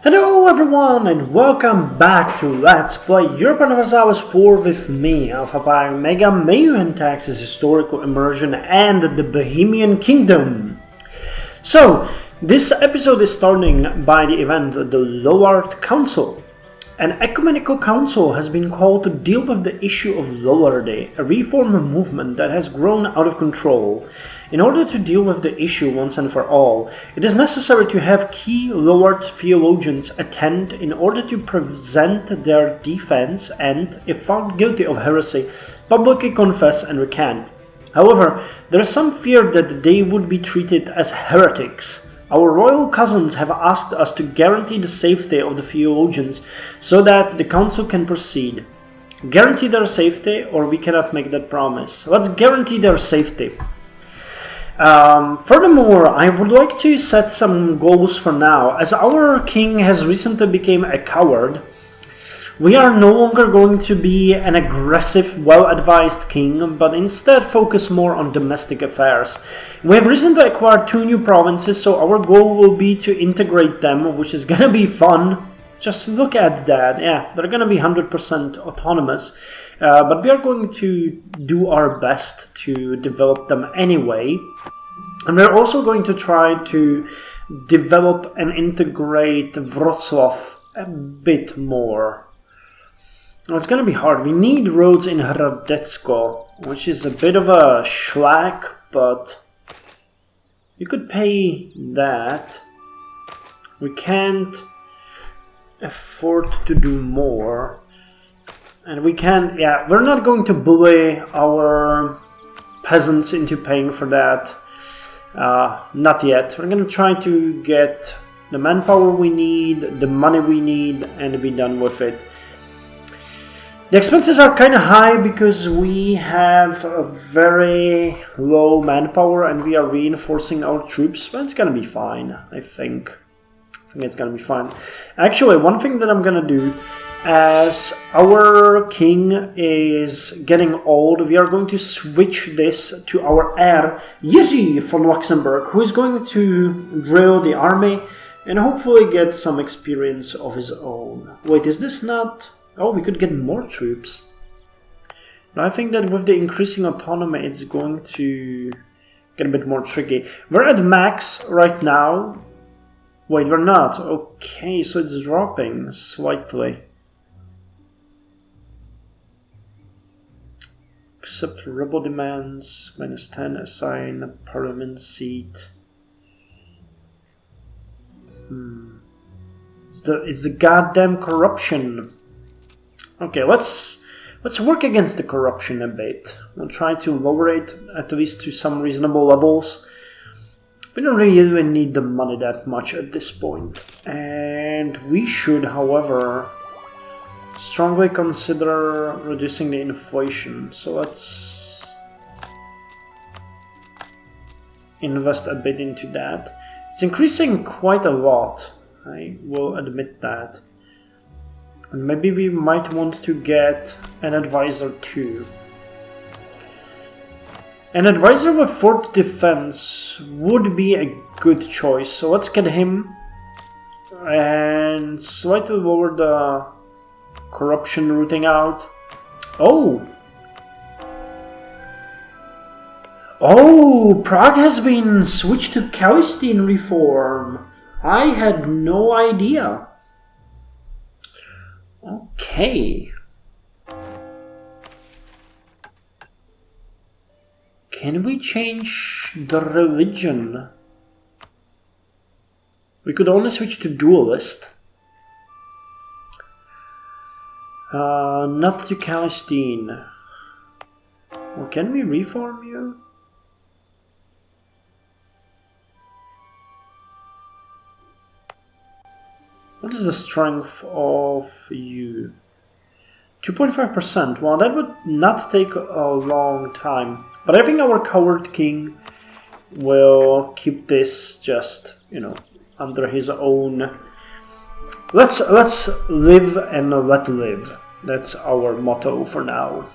Hello everyone and welcome back to Let's Play Europa Universalis IV with me, Alfapiomega, Meiou and Taxes, Historical Immersion and the Bohemian Kingdom. So, this episode is starting by the event the Lollard Council. An ecumenical council has been called to deal with the issue of Lollardy, a reform movement that has grown out of control. In order to deal with the issue once and for all, it is necessary to have key Lollard theologians attend in order to present their defense and, if found guilty of heresy, publicly confess and recant. However, there is some fear that they would be treated as heretics. Our royal cousins have asked us to guarantee the safety of the theologians so that the council can proceed. Guarantee their safety, or we cannot make that promise. Let's guarantee their safety. Furthermore, I would like to set some goals for now. As our king has recently become a coward, we are no longer going to be an aggressive, well-advised king, but instead focus more on domestic affairs. We have recently acquired 2 new provinces, so our goal will be to integrate them, which is gonna be fun. Just look at that. Yeah, they're gonna be 100% autonomous, but we are going to do our best to develop them anyway. And we're also going to try to develop and integrate Wrocław a bit more. It's gonna be hard. We need roads in Hradecko, which is a bit of a schlack, but you could pay that. We can't afford to do more. And we can't, we're not going to bully our peasants into paying for that. Not yet. We're gonna try to get the manpower we need, the money we need, and be done with it. The expenses are kind of high because we have a very low manpower and we are reinforcing our troops, but it's gonna be fine, I think. It's gonna be fine. Actually, one thing that I'm gonna do, as our king is getting old, we are going to switch this to our heir, House Von Luxemburg, who is going to drill the army and hopefully get some experience of his own. Wait, is this not... Oh, we could get more troops. Now, I think that with the increasing autonomy, it's going to get a bit more tricky. We're at max right now. Wait, we're not. Okay, so it's dropping slightly. Accept rebel demands, -10, assign a parliament seat. It's the goddamn corruption. Okay, let's work against the corruption a bit. We'll try to lower it at least to some reasonable levels. We don't really need the money that much at this point. And we should, however, strongly consider reducing the inflation. So let's invest a bit into that. It's increasing quite a lot, I will admit that. And maybe we might want to get an advisor too. An advisor with fort defense would be a good choice, so let's get him and slightly lower the corruption rooting out. Oh, Prague has been switched to Callistine reform. I had no idea. Okay. Can we change the religion? We could only switch to dualist. Not to Callistine. Or can we reform you? What is the strength of you? 2.5%. Well, that would not take a long time. But I think our coward king will keep this just, under his own. Let's live and let live. That's our motto for now.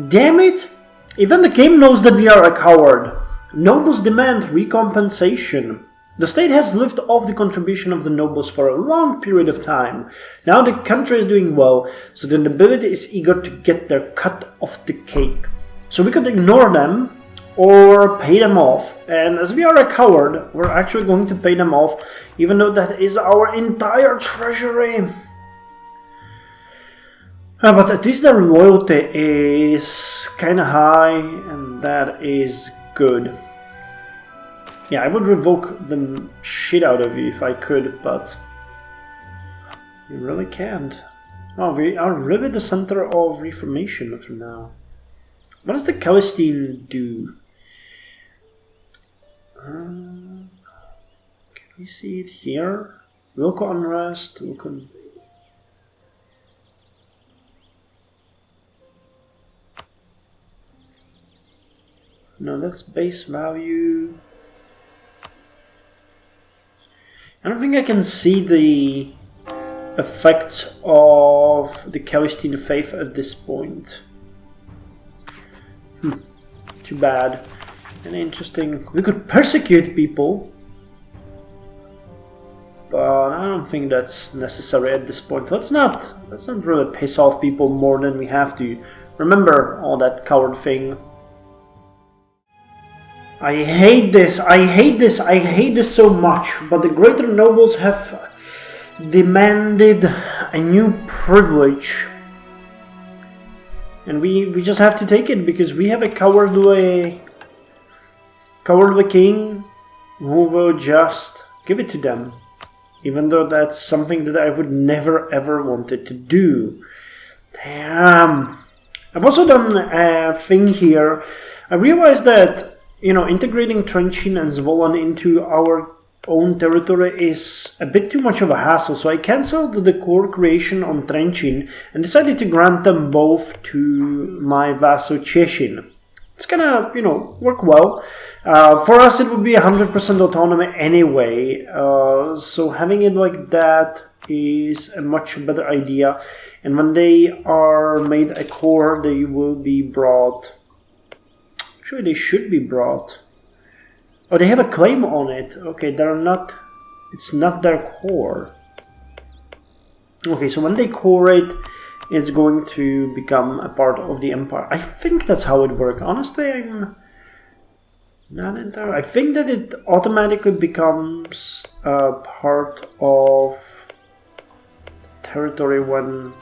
Damn it! Even the game knows that we are a coward. Nobles demand recompensation. The state has lived off the contribution of the nobles for a long period of time. Now the country is doing well, so the nobility is eager to get their cut of the cake. So we could ignore them or pay them off, and as we are a coward, we're actually going to pay them off, even though that is our entire treasury. But at least their loyalty is kinda high, and that is good. Yeah, I would revoke the shit out of you if I could, but you really can't. Oh, we are really the center of reformation for now. What does the Celestine do? Can we see it here? Local unrest, local... No, that's base value. I don't think I can see the effects of the Celestine faith at this point. Too bad. And interesting. We could persecute people, but I don't think that's necessary at this point. Let's not really piss off people more than we have to. Remember all that coward thing. I hate this, I hate this, I hate this so much, but the greater nobles have demanded a new privilege. And we just have to take it, because we have a cowardly king who will just give it to them. Even though that's something that I would never ever wanted to do. Damn. I've also done a thing here. I realized that, you know, integrating Trenchin and Zvolen into our own territory is a bit too much of a hassle, so I cancelled the core creation on Trenchin and decided to grant them both to my vassal Cheshin. It's gonna, you know, work well. For us it would be 100% autonomy anyway, so having it like that is a much better idea, and when they are made a core they will be brought... Actually, they should be brought. Oh, they have a claim on it. Okay, they're not... It's not their core. Okay, so when they core it, it's going to become a part of the empire. I think that's how it works. Honestly, I'm not entirely... I think that it automatically becomes a part of territory when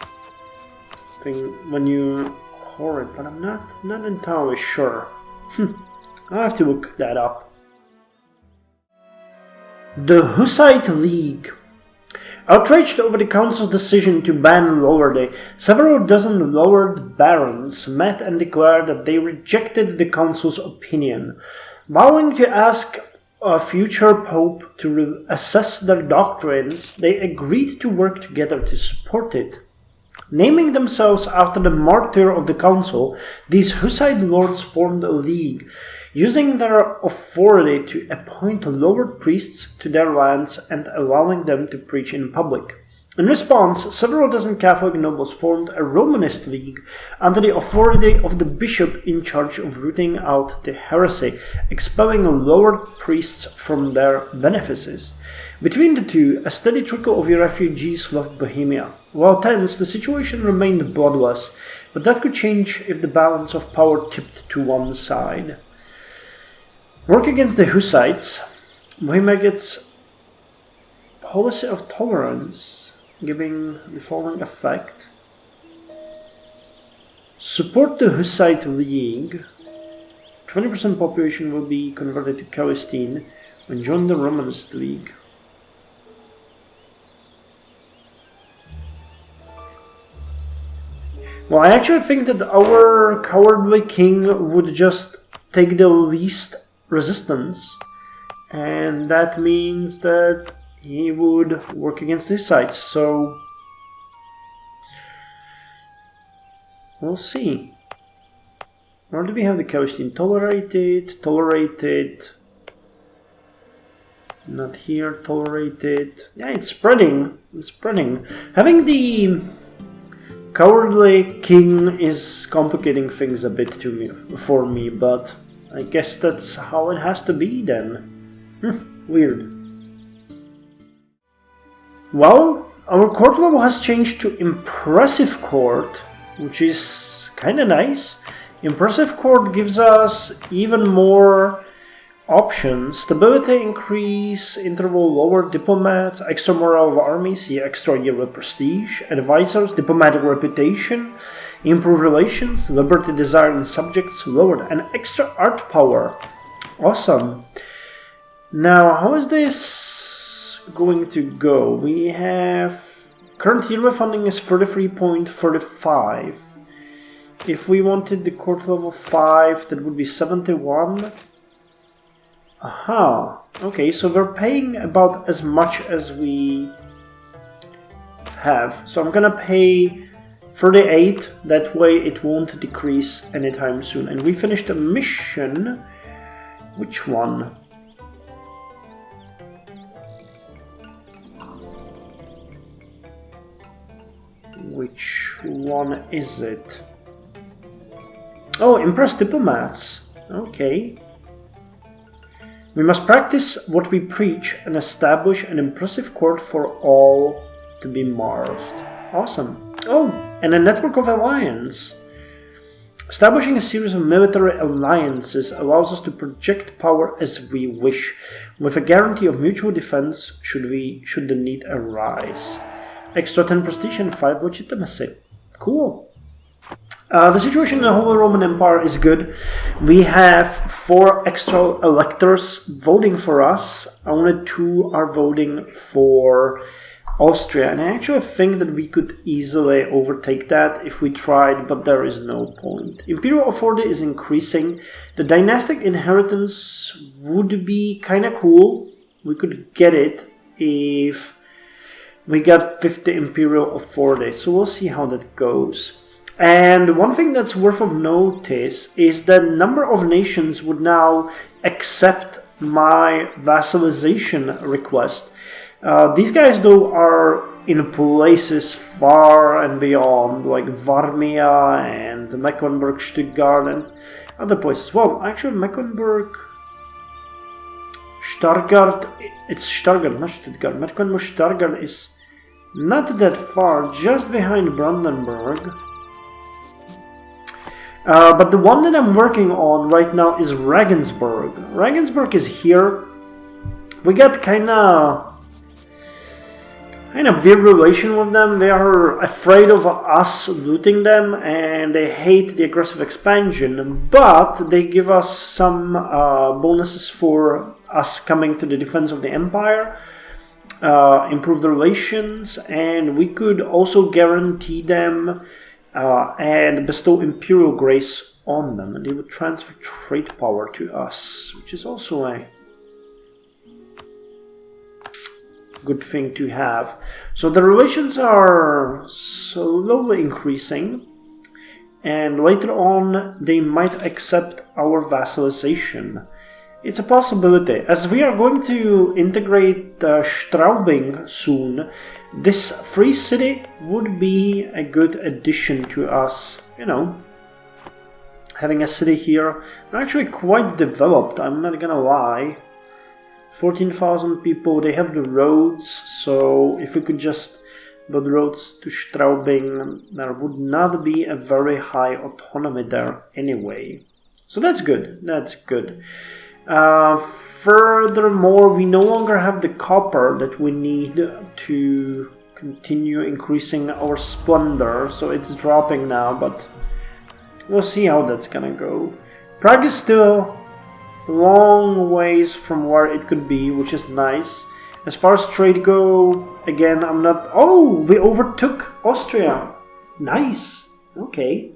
you core it, but I'm not entirely sure. I'll have to look that up. The Hussite League. Outraged over the council's decision to ban Lollardy, several dozen Lollard barons met and declared that they rejected the council's opinion. Vowing to ask a future pope to assess their doctrines, they agreed to work together to support it. Naming themselves after the martyr of the council, these Hussite lords formed a league, using their authority to appoint Lollard priests to their lands and allowing them to preach in public. In response, several dozen Catholic nobles formed a Romanist league under the authority of the bishop in charge of rooting out the heresy, expelling Lollard priests from their benefices. Between the two, a steady trickle of refugees left Bohemia. While tense, the situation remained bloodless, but that could change if the balance of power tipped to one side. Work against the Hussites. Bohemia gets policy of tolerance, giving the following effect. Support the Hussite League. 20% population will be converted to Celestine and join the Romanist League. Well, I actually think that our cowardly king would just take the least resistance, and that means that he would work against his sides, so we'll see. Where do we have the Celestine? Tolerated, not here, tolerated. Yeah, it's spreading, Having the cowardly king is complicating things a bit for me, but I guess that's how it has to be then. Weird. Well, our court level has changed to Impressive Court, which is kind of nice. Impressive Court gives us even more options. Stability increase, interval lower, diplomats, extra morale of armies, extra year with prestige, advisors, diplomatic reputation, improve relations, liberty desired in subjects lowered, and extra art power. Awesome. Now, how is this going to go? We have current hero funding is 33.35. If we wanted the court level 5, that would be 71. Aha, okay, so we're paying about as much as we have. So I'm gonna pay 38, that way it won't decrease anytime soon. And we finished a mission. Which one? Which one is it? Oh, impress diplomats. Okay. We must practice what we preach and establish an impressive court for all to be marved. Awesome. Oh, and a network of alliance. Establishing a series of military alliances allows us to project power as we wish, with a guarantee of mutual defense should the need arise. Extra 10 prestige and 5 legitimacy. Cool. The situation in the Holy Roman Empire is good. We have 4 extra electors voting for us. Only 2 are voting for Austria. And I actually think that we could easily overtake that if we tried, but there is no point. Imperial authority is increasing. The dynastic inheritance would be kind of cool. We could get it if we got 50 imperial authority. So we'll see how that goes. And one thing that's worth of notice is that a number of nations would now accept my vassalization request. These guys, though, are in places far and beyond, like Bohemia and Mecklenburg, Stuttgart, and other places. Well, actually, Mecklenburg, Stuttgart, it's Stuttgart, not Stuttgart. Mecklenburg, Stuttgart is not that far, just behind Brandenburg. But the one that I'm working on right now is Regensburg. Regensburg is here. We got kind of weird relation with them. They are afraid of us looting them, and they hate the aggressive expansion, but they give us some bonuses for us coming to the defense of the empire, improve the relations, and we could also guarantee them and bestow imperial grace on them, and they would transfer trade power to us, which is also a good thing to have. So the relations are slowly increasing, and later on they might accept our vassalization. It's a possibility. As we are going to integrate Straubing soon, this free city would be a good addition to us. You know, having a city here. I'm actually quite developed, I'm not gonna lie. 14,000 people, they have the roads, so if we could just build roads to Straubing, there would not be a very high autonomy there anyway. So that's good, that's good. Furthermore, we no longer have the copper that we need to continue increasing our splendor, so it's dropping now, but we'll see how that's gonna go. Prague is still long ways from where it could be, which is nice. As far as trade go, again, I'm not... Oh, we overtook Austria. Nice. Okay.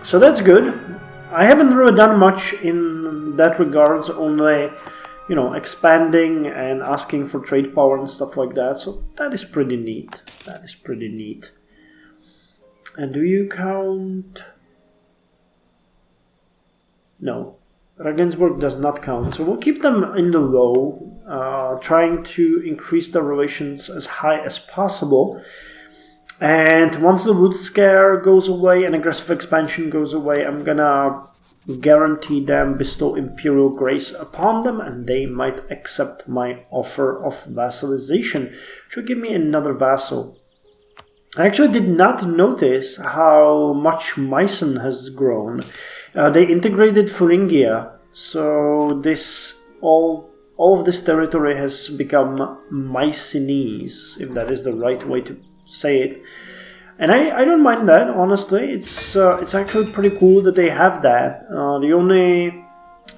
So that's good. I haven't really done much in that regards, only, you know, expanding and asking for trade power and stuff like that. So that is pretty neat. That is pretty neat. And do you count... No. Regensburg does not count, so we'll keep them in the low, trying to increase the relations as high as possible. And once the loot scare goes away and aggressive expansion goes away, I'm gonna guarantee them, bestow imperial grace upon them, and they might accept my offer of vassalization, which will give me another vassal. I actually did not notice how much Meissen has grown. They integrated Thuringia, so this all of this territory has become Mycenese, if that is the right way to say it. And I don't mind that, honestly. It's actually pretty cool that they have that. The only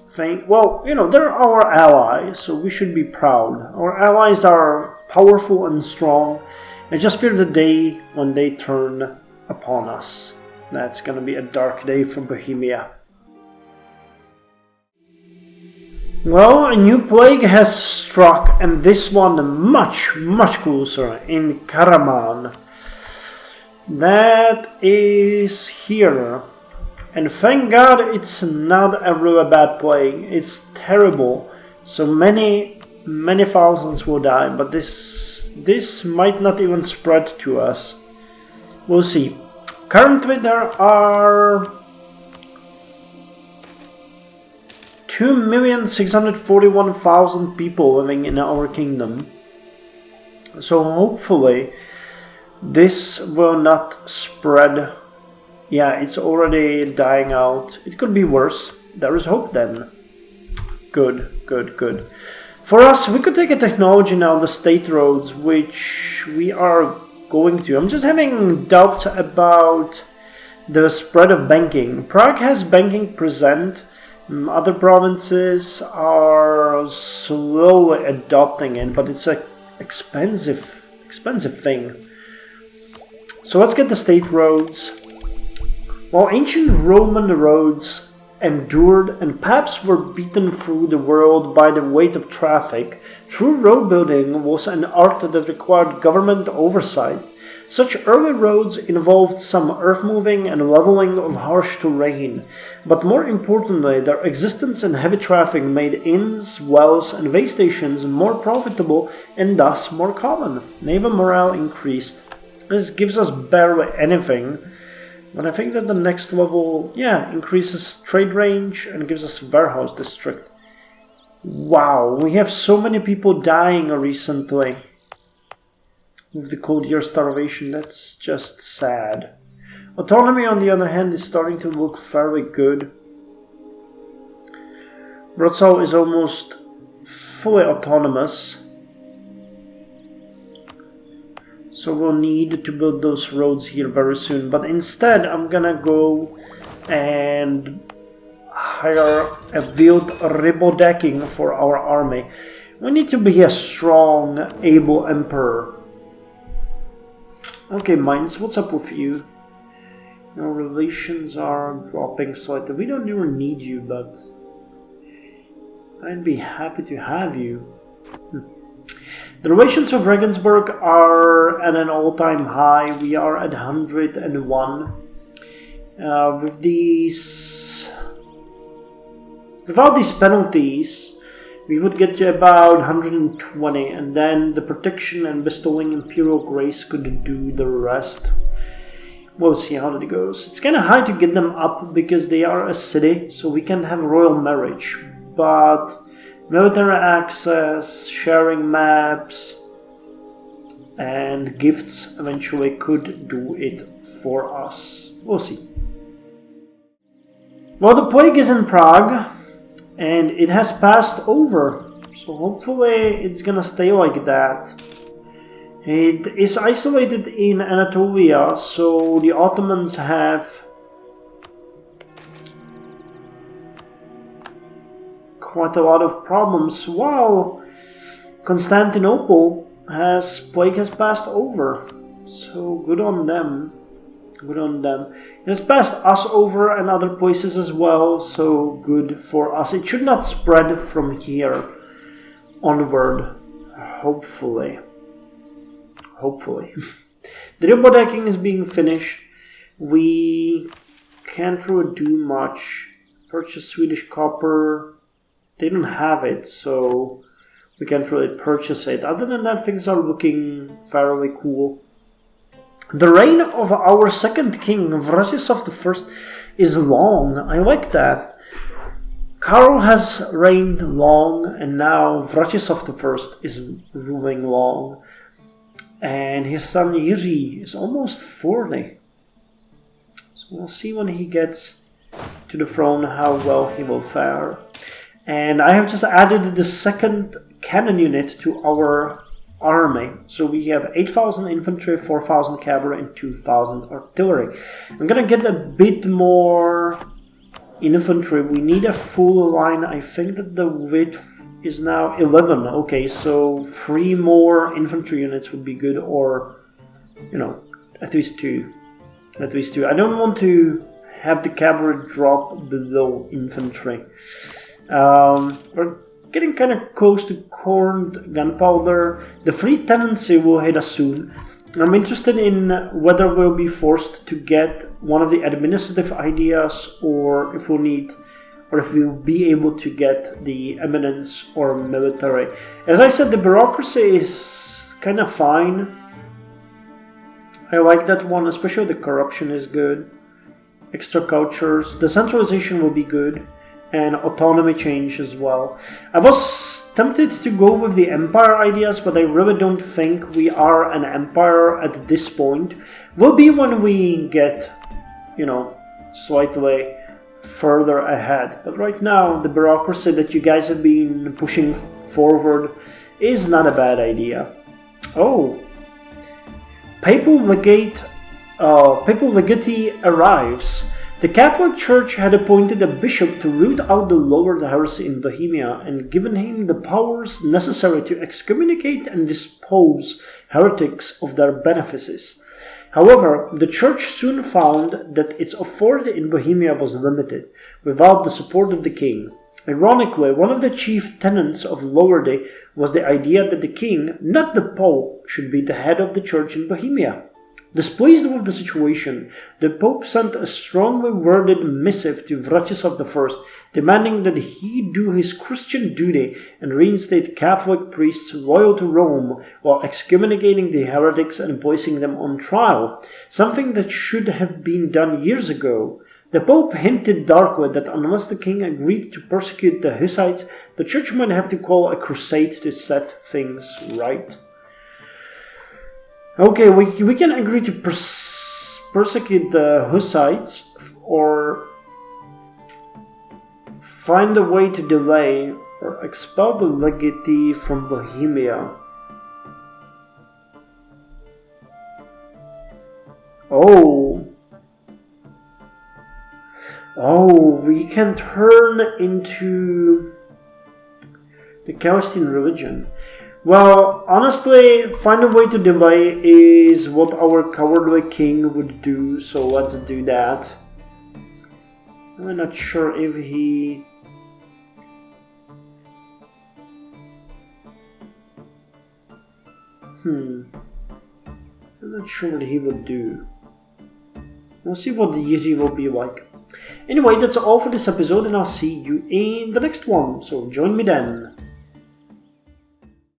thing, well, you know, they're our allies, so we should be proud. Our allies are powerful and strong. I just fear the day when they turn upon us. That's gonna be a dark day for Bohemia. Well, a new plague has struck, and this one much closer, in Karaman. That is here. And thank God it's not a really bad plague. It's terrible. So many thousands will die, but this might not even spread to us. We'll see. Currently there are 2,641,000 people living in our kingdom. So hopefully this will not spread. Yeah, it's already dying out. It could be worse. There is hope then. Good. For us, we could take a technology now, the state roads, which we are going to. I'm just having doubts about the spread of banking. Prague has banking present. Other provinces are slowly adopting it, but it's an expensive thing. So let's get the state roads. While ancient Roman roads endured and paths were beaten through the world by the weight of traffic, true road building was an art that required government oversight. Such early roads involved some earth moving and leveling of harsh terrain, but more importantly, their existence and heavy traffic made inns, wells, and way stations more profitable and thus more common. Naval morale increased. This gives us barely anything, but I think that the next level, increases trade range and gives us warehouse district. Wow, we have so many people dying recently with the cold year starvation. That's just sad. Autonomy, on the other hand, is starting to look fairly good. Wrocław is almost fully autonomous. So we'll need to build those roads here very soon. But instead, I'm gonna go and hire a wheeled ribodecking for our army. We need to be a strong, able emperor. Okay, Mainz, what's up with you? Your relations are dropping slightly. We don't even need you, but I'd be happy to have you. The relations of Regensburg are at an all-time high. We are at 101. Without these penalties, we would get to about 120, and then the protection and bestowing imperial grace could do the rest. We'll see how that goes. It's kind of hard to get them up because they are a city, so we can't have royal marriage, but military access, sharing maps, and gifts eventually could do it for us. We'll see. Well, the plague is in Prague, and it has passed over, so hopefully it's gonna stay like that. It is isolated in Anatolia, so the Ottomans have quite a lot of problems, while Constantinople plague has passed over. So good on them. Good on them. It has passed us over and other places as well, so good for us. It should not spread from here onward, hopefully. The ribodecking is being finished. We can't really do much. Purchase Swedish copper. They don't have it, so we can't really purchase it. Other than that, things are looking fairly cool. The reign of our second king, Wrocław I, is long. I like that. Karl has reigned long, and now Vratislav I is ruling long. And his son Jiří is almost 40. So we'll see when he gets to the throne how well he will fare. And I have just added the second cannon unit to our army. So we have 8,000 infantry, 4,000 cavalry, and 2,000 artillery. I'm gonna get a bit more infantry. We need a full line. I think that the width is now 11. Okay, so 3 more infantry units would be good, or, you know, at least 2. At least 2. I don't want to have the cavalry drop below infantry. We're getting kind of close to corned gunpowder. The free tenancy will hit us soon. I'm interested in whether we'll be forced to get one of the administrative ideas, or if we'll be able to get the eminence or military. As I said, the bureaucracy is kind of fine. I like that one, especially the corruption is good. Extra cultures, decentralization will be good, and autonomy change as well. I was tempted to go with the empire ideas, but I really don't think we are an empire at this point. Will be when we get, you know, slightly further ahead. But right now, the bureaucracy that you guys have been pushing forward is not a bad idea. Oh, Papal Legatee arrives. The Catholic Church had appointed a bishop to root out the lowered heresy in Bohemia and given him the powers necessary to excommunicate and dispose heretics of their benefices. However, the Church soon found that its authority in Bohemia was limited, without the support of the king. Ironically, one of the chief tenets of Lowerdy was the idea that the king, not the Pope, should be the head of the Church in Bohemia. Displeased with the situation, the Pope sent a strongly worded missive to Vratislav I, demanding that he do his Christian duty and reinstate Catholic priests loyal to Rome, while excommunicating the heretics and placing them on trial, something that should have been done years ago. The Pope hinted darkly that unless the king agreed to persecute the Hussites, the Church might have to call a crusade to set things right. Okay, we can agree to persecute the Hussites, or find a way to delay or expel the legatee from Bohemia. Oh, we can turn into the Celestine religion. Well, honestly, find a way to delay is what our cowardly king would do, so let's do that. I'm not sure if he... I'm not sure what he would do. We'll see what the Jiří will be like. Anyway, that's all for this episode, and I'll see you in the next one, so join me then.